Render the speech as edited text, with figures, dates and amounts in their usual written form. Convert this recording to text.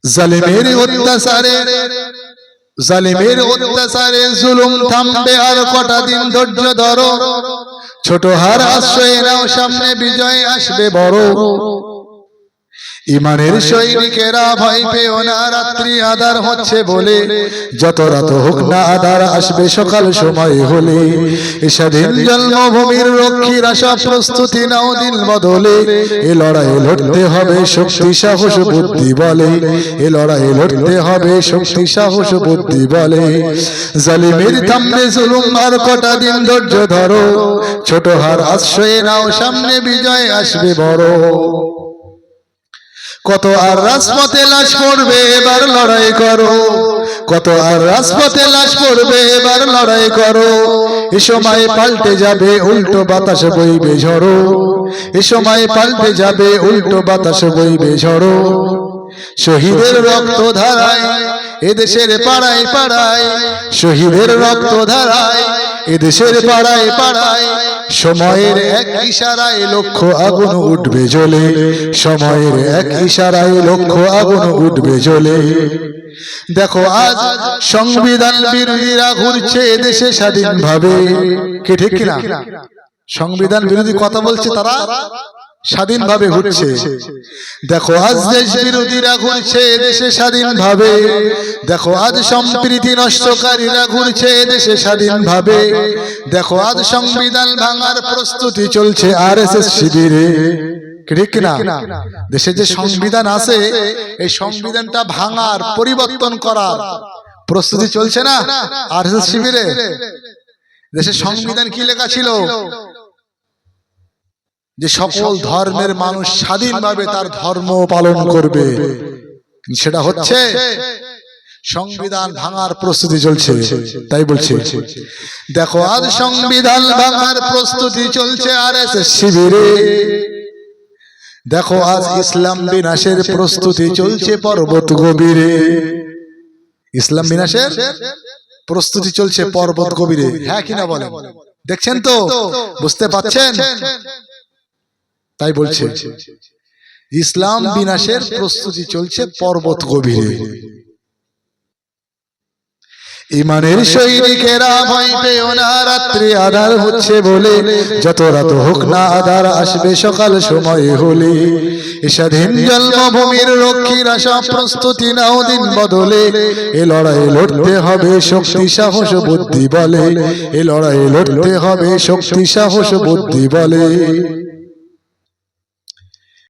জালিমের অত্যাচারে জুলুম থামবে আর কটা দিন ধৈর্য ধরো। ছোট হার আশ্রয় নাও, সামনে বিজয় আসবে বড়। ইমানের সৈনিকেরা ভয় পেও না, রাত্রি আধার হচ্ছে বলে। যত রাত হোক না আধার আসবে সকাল সময় হলে। স্বাধীন জন্মভূমির রক্ষীরা সব প্রস্তুতি নাও দিন বদলে। এ লড়াই লড়তে হবে শক্তি সাহস বুদ্ধি বলে। এ লড়াই লড়তে হবে শক্তি সাহস বুদ্ধি বলে। জালিমের থামবে জুলুম আর কটা দিন ধৈর্য ধরো। ছোট হার আশ্রয় নাও, সামনে বিজয় আসবে বড়। কত আর রাজপথে লাশ পড়বে, এবার লড়াই করো। কত আর রাজপথে লাশ পড়বে, এবার লড়াই করো। এ সময় পাল্টে যাবে উল্টো বাতাস বইবে ঝড়ো। এ সময় পাল্টে যাবে উল্টো বাতাস বইবে ঝড়ো। শহীদের রক্ত ধারায় এদেশের পাড়ায় পাড়ায়, শহীদের রক্ত ধারায় এদেশের পাড়ায় পাড়ায়। সময়ের এক ইশারায় লক্ষ আগুন উঠবে জ্বলে। সময়ের এক ইশারায় লক্ষ আগুন উঠবে জ্বলে। দেখো আজ সংবিধান বিরোধীরা ঘুরছে এদেশে স্বাধীনভাবে। কে ঠিক কিনা? সংবিধান বিরোধী কথা বলছে তারা স্বাধীনভাবে ঘুরছে। দেখো আজ দেশ বিরোধীরা ঘুরছে এদেশে স্বাধীনভাবে। দেখো আজ সম্প্রীতি নষ্টকারীরা ঘুরছে এদেশে স্বাধীনভাবে। দেখো আজ সংবিধান ভাঙার প্রস্তুতি চলছে আরএসএস শিবিরে। ঠিক কিনা? দেশে যে সংবিধান আছে এই সংবিধানটা ভাঙার পরিবর্তন করার প্রস্তুতি চলছে না আরএসএস শিবিরে। দেশের সংবিধান কি লেখা ছিল? যে সকল ধর্মের মানুষ স্বাধীনভাবে তার ধর্ম পালন করবে। সেটা হচ্ছে সংবিধান ভাঙার প্রস্তুতি চলছে। তাই বলছে দেখো আজ সংবিধান ভাঙার প্রস্তুতি চলছে আরএসএস শিবিরে। দেখো আজ ইসলাম বিনাশের প্রস্তুতি চলছে পর্বত গভীরে। ইসলাম বিনাশের প্রস্তুতি চলছে পর্বত গভীরে। হ্যাঁ কিনা বলেন? দেখছেন তো, বুঝতে পাচ্ছেন? তাই বলছে ইসলাম বিনাশের প্রস্তুতি চলছে পর্বত গভীরে। ইমানের সৈনিকেরা ভয় পেও না, রাত্রি আধার হচ্ছে বলে। যত রাত হোক না আধার আসবে সকাল সময় হলে। স্বাধীন জন্মভূমির রক্ষীরা সব প্রস্তুতি নাও দিন বদলে। এ লড়াই লড়তে হবে শক্তি সাহস বুদ্ধি বলে। এ লড়াই লড়তে হবে শক্তি সাহস বুদ্ধি বলে।